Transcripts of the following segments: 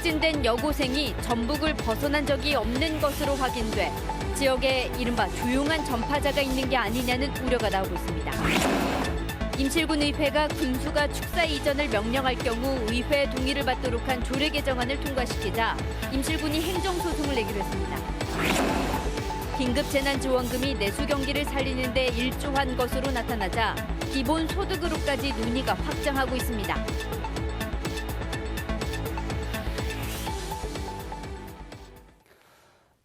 확진된 여고생이 전북을 벗어난 적이 없는 것으로 확인돼 지역에 이른바 조용한 전파자가 있는 게 아니냐는 우려가 나오고 있습니다. 임실군 의회가 군수가 축사 이전을 명령할 경우 의회 동의를 받도록 한 조례 개정안을 통과시키자 임실군이 행정소송을 내기로 했습니다. 긴급재난지원금이 내수 경기를 살리는 데 일조한 것으로 나타나자 기본소득으로까지 논의가 확장하고 있습니다.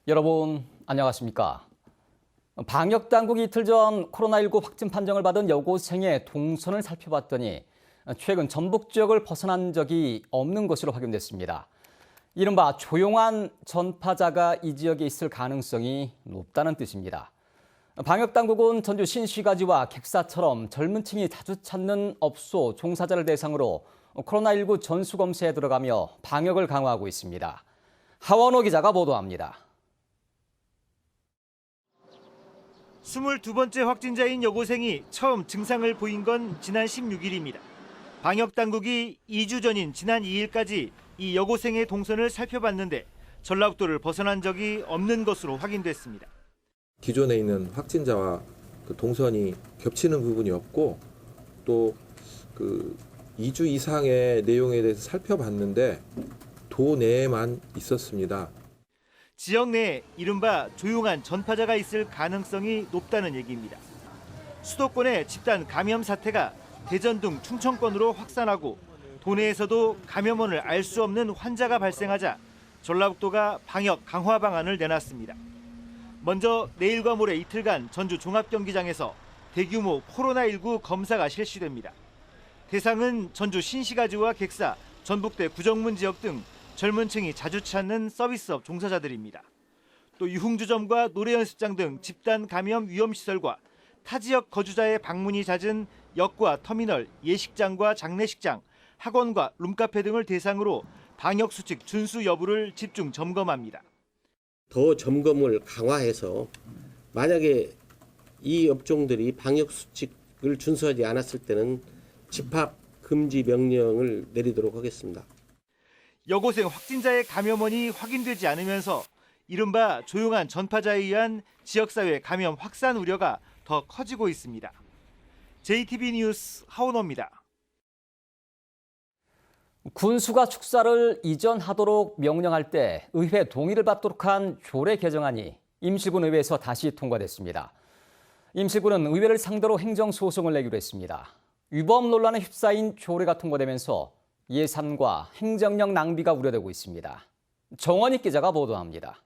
여러분 안녕하십니까? 방역당국이 이틀 전 코로나19 확진 판정을 받은 여고생의 동선을 살펴봤더니 최근 전북 지역을 벗어난 적이 없는 것으로 확인됐습니다. 이른바 조용한 전파자가 이 지역에 있을 가능성이 높다는 뜻입니다. 방역당국은 전주 신시가지와 객사처럼 젊은 층이 자주 찾는 업소 종사자를 대상으로 코로나19 전수검사에 들어가며 방역을 강화하고 있습니다. 하원호 기자가 보도합니다. 22번째 확진자인 여고생이 처음 증상을 보인 건 지난 16일입니다. 방역당국이 2주 전인 지난 2일까지 이 여고생의 동선을 살펴봤는데 전라북도를 벗어난 적이 없는 것으로 확인됐습니다. 기존에 있는 확진자와 그 동선이 겹치는 부분이 없고 또 그 2주 이상의 내용에 대해서 살펴봤는데 도 내에만 있었습니다. 지역 내에 이른바 조용한 전파자가 있을 가능성이 높다는 얘기입니다. 수도권의 집단 감염 사태가 대전 등 충청권으로 확산하고 도내에서도 감염원을 알 수 없는 환자가 발생하자 전라북도가 방역 강화 방안을 내놨습니다. 먼저 내일과 모레 이틀간 전주 종합경기장에서 대규모 코로나19 검사가 실시됩니다. 대상은 전주 신시가지와 객사, 전북대 구정문 지역 등 젊은 층이 자주 찾는 서비스업 종사자들입니다. 또 유흥주점과 노래연습장 등 집단 감염 위험시설과 타 지역 거주자의 방문이 잦은 역과 터미널, 예식장과 장례식장, 학원과 룸카페 등을 대상으로 방역수칙 준수 여부를 집중 점검합니다. 더 점검을 강화해서 만약에 이 업종들이 방역수칙을 준수하지 않았을 때는 집합 금지 명령을 내리도록 하겠습니다. 여고생 확진자의 감염원이 확인되지 않으면서 이른바 조용한 전파자에 의한 지역사회 감염 확산 우려가 더 커지고 있습니다. JTB 뉴스 하원호입니다. 군수가 축사를 이전하도록 명령할 때 의회 동의를 받도록 한 조례 개정안이 임실군 의회에서 다시 통과됐습니다. 임실군은 의회를 상대로 행정소송을 내기로 했습니다. 위법 논란에 휩싸인 조례가 통과되면서 예산과 행정력 낭비가 우려되고 있습니다. 정원익 기자가 보도합니다.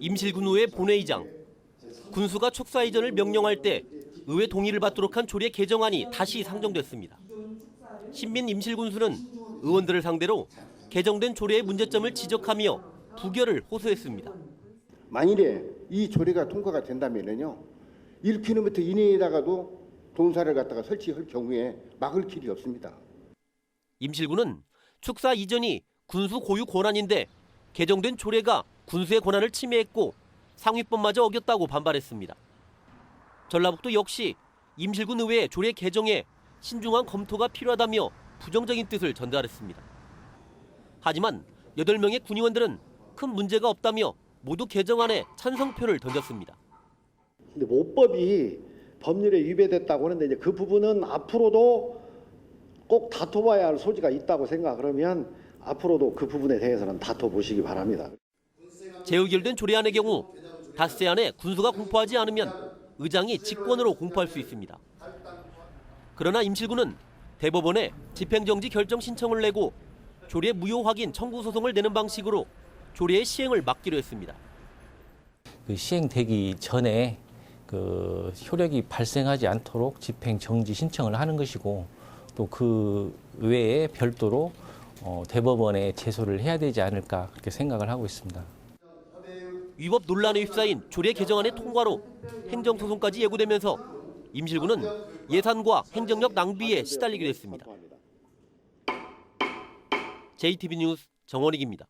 임실군 의회 본회의장. 군수가 축사 이전을 명령할 때 의회 동의를 받도록 한 조례 개정안이 다시 상정됐습니다. 신민 임실군수는 의원들을 상대로 개정된 조례의 문제점을 지적하며 부결을 호소했습니다. 만일에 이 조례가 통과가 된다면요, 1km 이내에다가도 동사를 갖다가 설치할 경우에 막을 길이 없습니다. 임실군은 축사 이전이 군수 고유 권한인데 개정된 조례가 군수의 권한을 침해했고 상위법마저 어겼다고 반발했습니다. 전라북도 역시 임실군 의회 조례 개정에 신중한 검토가 필요하다며 부정적인 뜻을 전달했습니다. 하지만 8명의 군의원들은 큰 문제가 없다며 모두 개정안에 찬성표를 던졌습니다. 근데 모법이 법률에 위배됐다고 하는데 이제 그 부분은 앞으로도 꼭 다퉈봐야 할 소지가 있다고 생각하면 앞으로도 그 부분에 대해서는 다퉈보시기 바랍니다. 재의결된 조례안의 경우 닷새 안에 군수가 공포하지 않으면 의장이 직권으로 공포할 수 있습니다. 그러나 임실군은 대법원에 집행정지 결정 신청을 내고 조례 무효 확인 청구 소송을 내는 방식으로 조례의 시행을 막기로 했습니다. 시행되기 전에 효력이 발생하지 않도록 집행정지 신청을 하는 것이고 또 그 외에 별도로 대법원에 제소를 해야 되지 않을까 그렇게 생각을 하고 있습니다. 위법 논란에 휩싸인 조례 개정안의 통과로 행정소송까지 예고되면서 임실군은 예산과 행정력 낭비에 시달리기도 했습니다. JTB 뉴스 정원익입니다.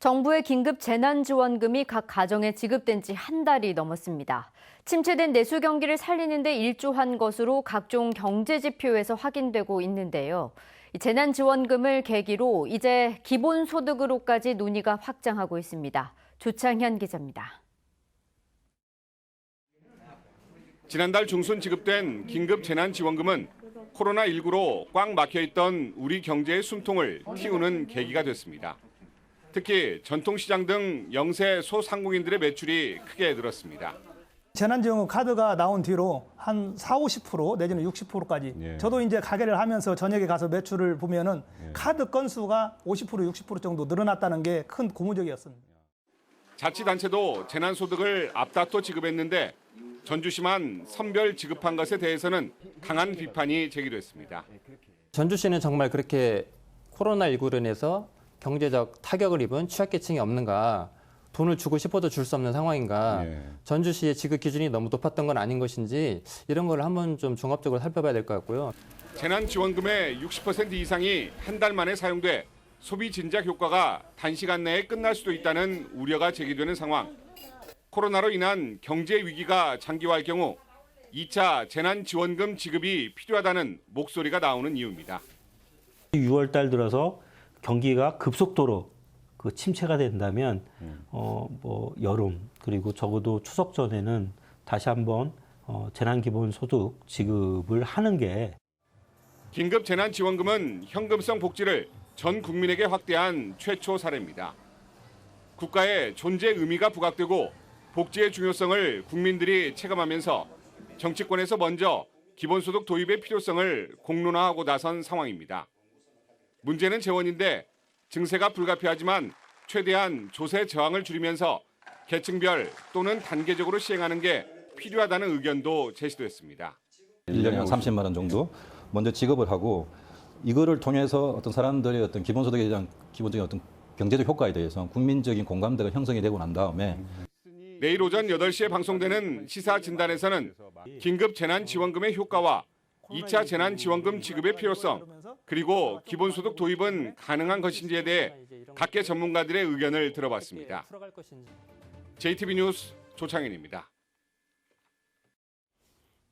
정부의 긴급 재난지원금이 각 가정에 지급된 지 한 달이 넘었습니다. 침체된 내수 경기를 살리는 데 일조한 것으로 각종 경제 지표에서 확인되고 있는데요. 재난지원금을 계기로 이제 기본소득으로까지 논의가 확장하고 있습니다. 조창현 기자입니다. 지난달 중순 지급된 긴급 재난지원금은 코로나19로 꽉 막혀있던 우리 경제의 숨통을 틔우는 계기가 됐습니다. 특히 전통시장 등 영세 소상공인들의 매출이 크게 늘었습니다. 재난지원금 카드가 나온 뒤로 한 40~50% 내지는 60%까지 저도 이제 가게를 하면서 저녁에 가서 매출을 보면은 카드 건수가 50%, 60% 정도 늘어났다는 게 큰 고무적이었습니다. 자치단체도 재난소득을 앞다퉈 지급했는데 전주시만 선별 지급한 것에 대해서는 강한 비판이 제기됐습니다. 전주시는 정말 그렇게 코로나19로 인해서 경제적 타격을 입은 취약계층이 없는가, 돈을 주고 싶어도 줄 수 없는 상황인가, 전주시의 지급 기준이 너무 높았던 건 아닌 것인지 이런 걸 한번 좀 종합적으로 살펴봐야 될 것 같고요. 재난지원금의 60% 이상이 한 달 만에 사용돼 소비 진작 효과가 단시간 내에 끝날 수도 있다는 우려가 제기되는 상황. 코로나로 인한 경제 위기가 장기화할 경우 2차 재난지원금 지급이 필요하다는 목소리가 나오는 이유입니다. 6월 달 들어서 경기가 급속도로 그 침체가 된다면 여름 그리고 적어도 추석 전에는 다시 한번 재난기본소득 지급을 하는 게 긴급 재난지원금은 현금성 복지를 전 국민에게 확대한 최초 사례입니다. 국가의 존재 의미가 부각되고 복지의 중요성을 국민들이 체감하면서 정치권에서 먼저 기본소득 도입의 필요성을 공론화하고 나선 상황입니다. 문제는 재원인데 증세가 불가피하지만 최대한 조세 저항을 줄이면서 계층별 또는 단계적으로 시행하는 게 필요하다는 의견도 제시됐습니다. 1년에 한 30만 원 정도 먼저 지급을 하고 이거를 통해서 어떤 사람들의 어떤 기본소득에 대한 기본적인 어떤 경제적 효과에 대해서 국민적인 공감대가 형성이 되고 난 다음에 내일 오전 8시에 방송되는 시사 진단에서는 긴급 재난지원금의 효과와 2차 재난지원금 지급의 필요성, 그리고 기본소득 도입은 가능한 것인지에 대해 각계 전문가들의 의견을 들어봤습니다. JTB 뉴스 조창현입니다.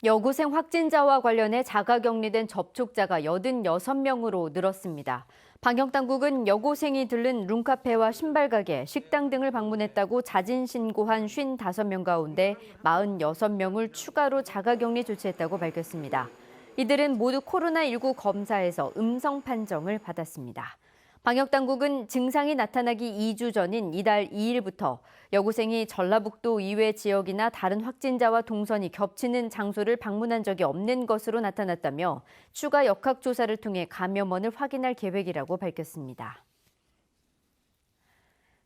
여고생 확진자와 관련해 자가격리된 접촉자가 86명으로 늘었습니다. 방역당국은 여고생이 들른 룸카페와 신발가게, 식당 등을 방문했다고 자진신고한 55명 가운데 46명을 추가로 자가격리 조치했다고 밝혔습니다. 이들은 모두 코로나19 검사에서 음성 판정을 받았습니다. 방역당국은 증상이 나타나기 2주 전인 이달 2일부터 여고생이 전라북도 이외 지역이나 다른 확진자와 동선이 겹치는 장소를 방문한 적이 없는 것으로 나타났다며 추가 역학조사를 통해 감염원을 확인할 계획이라고 밝혔습니다.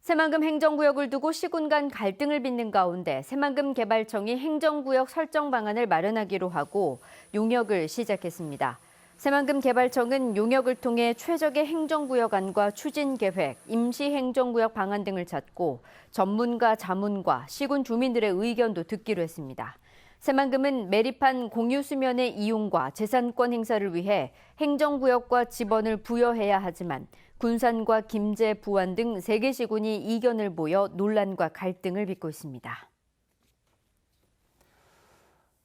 새만금 행정구역을 두고 시군 간 갈등을 빚는 가운데 새만금 개발청이 행정구역 설정 방안을 마련하기로 하고 용역을 시작했습니다. 새만금 개발청은 용역을 통해 최적의 행정구역안과 추진계획, 임시행정구역 방안 등을 찾고 전문가 자문과 시군 주민들의 의견도 듣기로 했습니다. 새만금은 매립한 공유수면의 이용과 재산권 행사를 위해 행정구역과 지번을 부여해야 하지만 군산과 김제, 부안 등 3개 시군이 이견을 보여 논란과 갈등을 빚고 있습니다.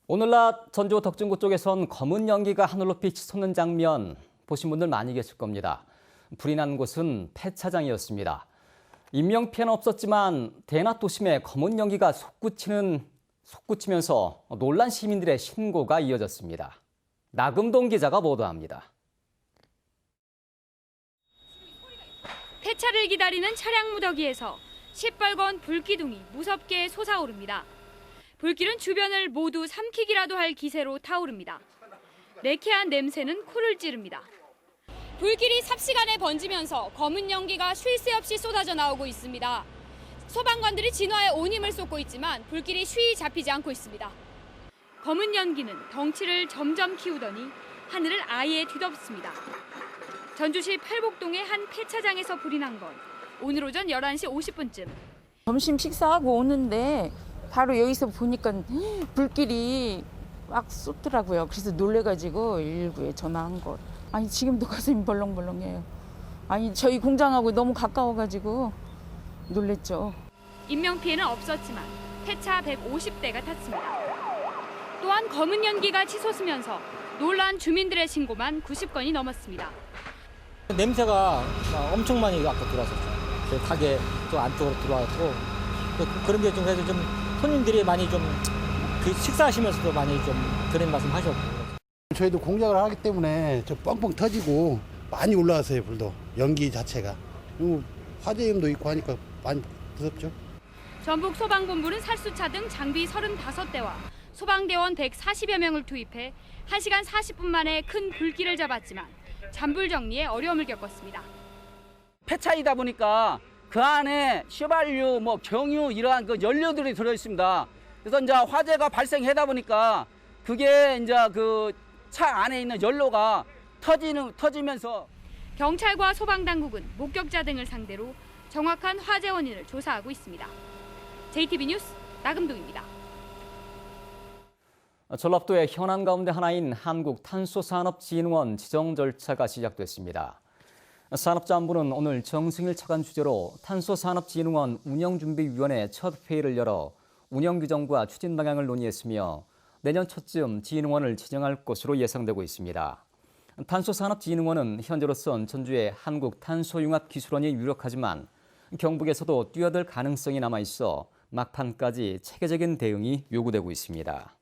오늘 낮 전주 덕진구 쪽에선 검은 연기가 하늘로 빛이 솟는 장면 보신 분들 많이 계실 겁니다. 불이 난 곳은 폐차장이었습니다. 인명피해는 없었지만 대낮 도심에 검은 연기가 솟구치면서 놀란 시민들의 신고가 이어졌습니다. 나금동 기자가 보도합니다. 폐차를 기다리는 차량 무더기에서 시뻘건 불기둥이 무섭게 솟아오릅니다. 불길은 주변을 모두 삼키기라도 할 기세로 타오릅니다. 매캐한 냄새는 코를 찌릅니다. 불길이 삽시간에 번지면서 검은 연기가 쉴 새 없이 쏟아져 나오고 있습니다. 소방관들이 진화에 온 힘을 쏟고 있지만 불길이 쉬이 잡히지 않고 있습니다. 검은 연기는 덩치를 점점 키우더니 하늘을 아예 뒤덮습니다. 전주시 팔복동의 한 폐차장에서 불이 난 건 오늘 오전 11시 50분쯤. 점심 식사하고 오는데 바로 여기서 보니까 불길이 막 쏟더라고요. 그래서 놀래가지고 119에 전화한 거. 아니 지금도 가슴이 벌렁벌렁해요. 아니 저희 공장하고 너무 가까워가지고 놀랬죠. 인명피해는 없었지만 폐차 150대가 탔습니다. 또한 검은 연기가 치솟으면서 놀란 주민들의 신고만 90건이 넘었습니다. 냄새가 엄청 많이 아까 들어왔었죠. 그 가게 또 안쪽으로 들어왔고 그런 게 좀 그래도 좀 손님들이 많이 좀 그 식사하시면서도 많이 좀 그런 말씀하셨고. 저희도 공작을 하기 때문에 저 뻥뻥 터지고 많이 올라왔어요. 불도 연기 자체가. 그리고 화재음도 있고 하니까 많이 무섭죠. 전북 소방본부는 살수차 등 장비 35대와 소방대원 140여 명을 투입해 1시간 40분 만에 큰 불길을 잡았지만 잔불 정리에 어려움을 겪었습니다. 폐차이다 보니까 그 안에 휘발유, 경유 이러한 그 연료들이 들어 있습니다. 그래서 이제 화재가 발생하다 보니까 그게 이제 그 차 안에 있는 연료가 터지면서 경찰과 소방당국은 목격자 등을 상대로 정확한 화재 원인을 조사하고 있습니다. JTB 뉴스 나금동입니다. 전라북도의 현안 가운데 하나인 한국탄소산업진흥원 지정 절차가 시작됐습니다. 산업자원부는 오늘 정승일 차관 주재로 탄소산업진흥원 운영준비위원회 첫 회의를 열어 운영 규정과 추진 방향을 논의했으며 내년 초쯤 진흥원을 지정할 것으로 예상되고 있습니다. 탄소산업진흥원은 현재로선 전주의 한국탄소융합기술원이 유력하지만 경북에서도 뛰어들 가능성이 남아있어 막판까지 체계적인 대응이 요구되고 있습니다.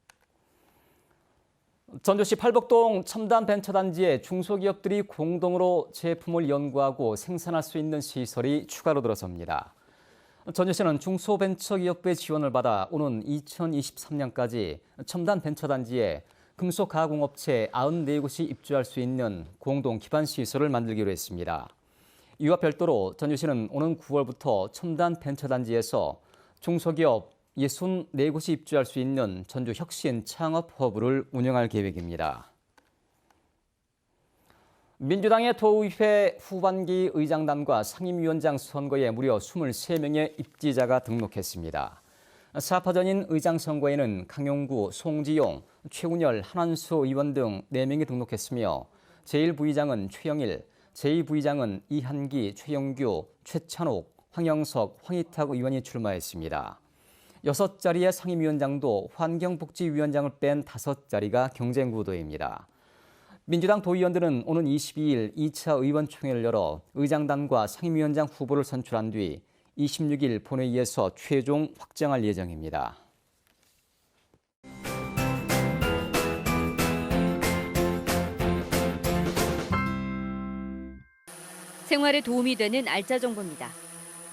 전주시 팔복동 첨단벤처단지에 중소기업들이 공동으로 제품을 연구하고 생산할 수 있는 시설이 추가로 들어섭니다. 전주시는 중소벤처기업부의 지원을 받아 오는 2023년까지 첨단벤처단지에 금속가공업체 94곳이 입주할 수 있는 공동 기반시설을 만들기로 했습니다. 이와 별도로 전주시는 오는 9월부터 첨단벤처단지에서 중소기업 64곳이 입주할 수 있는 전주 혁신 창업 허브를 운영할 계획입니다. 민주당의 도의회 후반기 의장단과 상임위원장 선거에 무려 23명의 입지자가 등록했습니다. 4파 전인 의장 선거에는 강용구, 송지용, 최운열, 한완수 의원 등 4명이 등록했으며 제1부의장은 최영일, 제2부의장은 이한기, 최영규, 최찬옥, 황영석, 황희탁 의원이 출마했습니다. 6자리의 상임위원장도 환경복지위원장을 뺀 5자리가 경쟁구도입니다. 민주당 도의원들은 오는 22일 2차 의원총회를 열어 의장단과 상임위원장 후보를 선출한 뒤 26일 본회의에서 최종 확정할 예정입니다. 생활에 도움이 되는 알짜 정보입니다.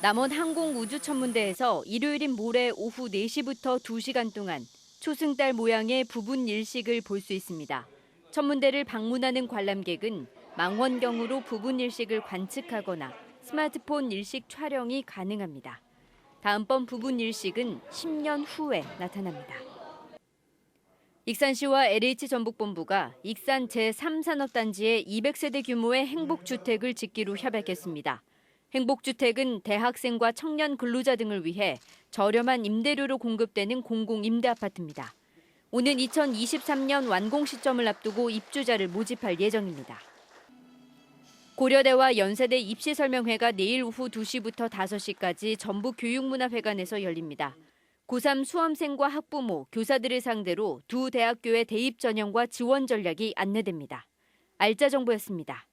남원 항공우주천문대에서 일요일인 모레 오후 4시부터 2시간 동안 초승달 모양의 부분 일식을 볼 수 있습니다. 천문대를 방문하는 관람객은 망원경으로 부분 일식을 관측하거나 스마트폰 일식 촬영이 가능합니다. 다음번 부분 일식은 10년 후에 나타납니다. 익산시와 LH전북본부가 익산 제3산업단지에 200세대 규모의 행복주택을 짓기로 협약했습니다. 행복주택은 대학생과 청년 근로자 등을 위해 저렴한 임대료로 공급되는 공공임대아파트입니다. 오는 2023년 완공 시점을 앞두고 입주자를 모집할 예정입니다. 고려대와 연세대 입시설명회가 내일 오후 2시부터 5시까지 전북교육문화회관에서 열립니다. 고3 수험생과 학부모, 교사들을 상대로 두 대학교의 대입 전형과 지원 전략이 안내됩니다. 알짜 정보였습니다.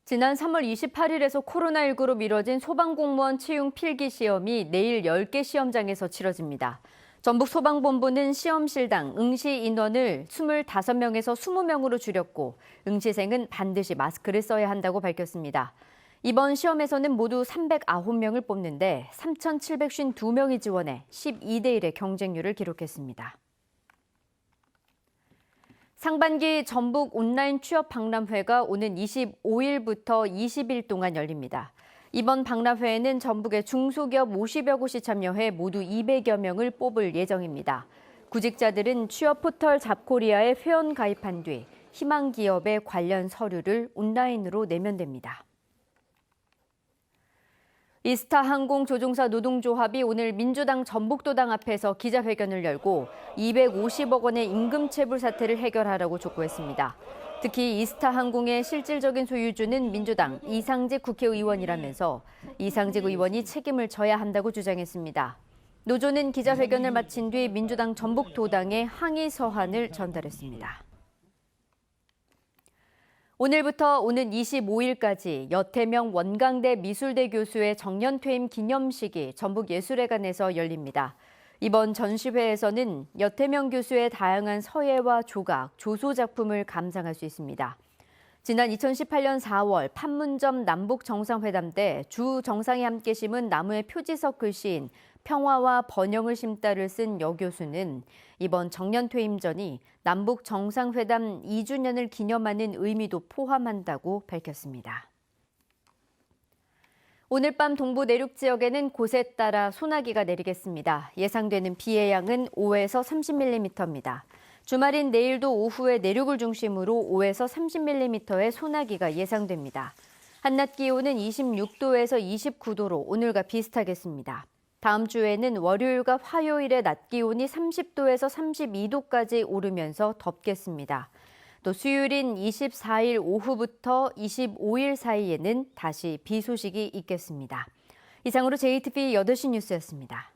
지난 3월 28일에서 코로나19로 미뤄진 소방공무원 채용 필기 시험이 내일 10개 시험장에서 치러집니다. 전북소방본부는 시험실당 응시 인원을 25명에서 20명으로 줄였고 응시생은 반드시 마스크를 써야 한다고 밝혔습니다. 이번 시험에서는 모두 309명을 뽑는데 3,752명이 지원해 12대 1의 경쟁률을 기록했습니다. 상반기 전북 온라인 취업 박람회가 오는 25일부터 20일 동안 열립니다. 이번 박람회에는 전북의 중소기업 50여 곳이 참여해 모두 200여 명을 뽑을 예정입니다. 구직자들은 취업 포털 잡코리아에 회원 가입한 뒤 희망 기업의 관련 서류를 온라인으로 내면 됩니다. 이스타 항공 조종사 노동조합이 오늘 민주당 전북도당 앞에서 기자회견을 열고 250억 원의 임금 체불 사태를 해결하라고 촉구했습니다. 특히 이스타항공의 실질적인 소유주는 민주당 이상직 국회의원이라면서 이상직 의원이 책임을 져야 한다고 주장했습니다. 노조는 기자회견을 마친 뒤 민주당 전북도당에 항의 서한을 전달했습니다. 오늘부터 오는 25일까지 여태명 원광대 미술대 교수의 정년퇴임 기념식이 전북예술회관에서 열립니다. 이번 전시회에서는 여태명 교수의 다양한 서예와 조각, 조소 작품을 감상할 수 있습니다. 지난 2018년 4월 판문점 남북정상회담 때 주 정상이 함께 심은 나무의 표지석 글씨인 평화와 번영을 심다를 쓴 여 교수는 이번 정년퇴임전이 남북정상회담 2주년을 기념하는 의미도 포함한다고 밝혔습니다. 오늘 밤 동부 내륙 지역에는 곳에 따라 소나기가 내리겠습니다. 예상되는 비의 양은 5에서 30mm입니다. 주말인 내일도 오후에 내륙을 중심으로 5에서 30mm의 소나기가 예상됩니다. 한낮 기온은 26도에서 29도로 오늘과 비슷하겠습니다. 다음 주에는 월요일과 화요일에 낮 기온이 30도에서 32도까지 오르면서 덥겠습니다. 또 수요일인 24일 오후부터 25일 사이에는 다시 비 소식이 있겠습니다. 이상으로 JTBC 8시 뉴스였습니다.